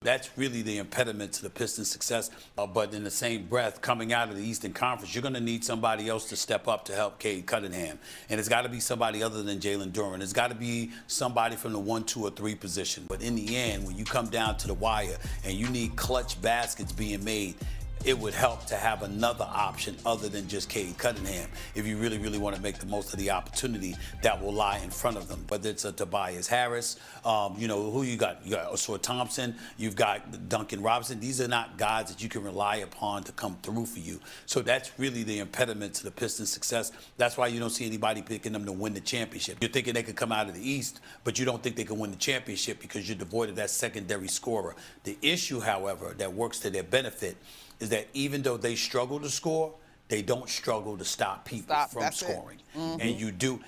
That's really the impediment to the Pistons' success. But in the same breath, coming out of the Eastern Conference, you're going to need somebody else to step up to help Cunningham. And it's got to be somebody other than Jalen Duren. It's got to be somebody from the 1, 2, or 3 position. But in the end, when you come down to the wire and you need clutch baskets being made, it would help to have another option other than just Cunningham if you really, really want to make the most of the opportunity that will lie in front of them. Whether it's a Tobias Harris, who you got? You got Osor Thompson, you've got Duncan Robinson. These are not guys that you can rely upon to come through for you. So that's really the impediment to the Pistons' success. That's why you don't see anybody picking them to win the championship. You're thinking they could come out of the East, but you don't think they can win the championship because you're devoid of that secondary scorer. The issue, however, that works to their benefit is that even though they struggle to score, they don't struggle to stop people from scoring. And you do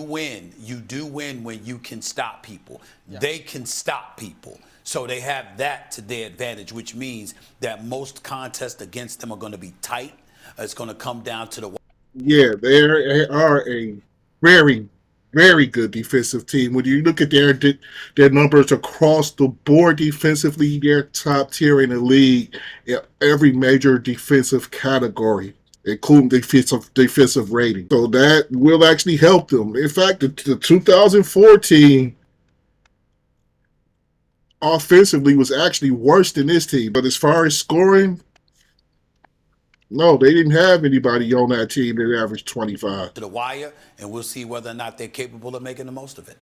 win. You do win when you can stop people. Yeah. They can stop people. So they have that to their advantage, which means that most contests against them are going to be tight. It's going to come down to the... Yeah, they are a very, very good defensive team. When you look at their numbers across the board defensively, they're top tier in the league in every major defensive category, including defensive rating. So that will actually help them. In fact, the 2014 offensively was actually worse than this team. But as far as scoring, no, they didn't have anybody on that team that averaged 25. To the wire, and we'll see whether or not they're capable of making the most of it.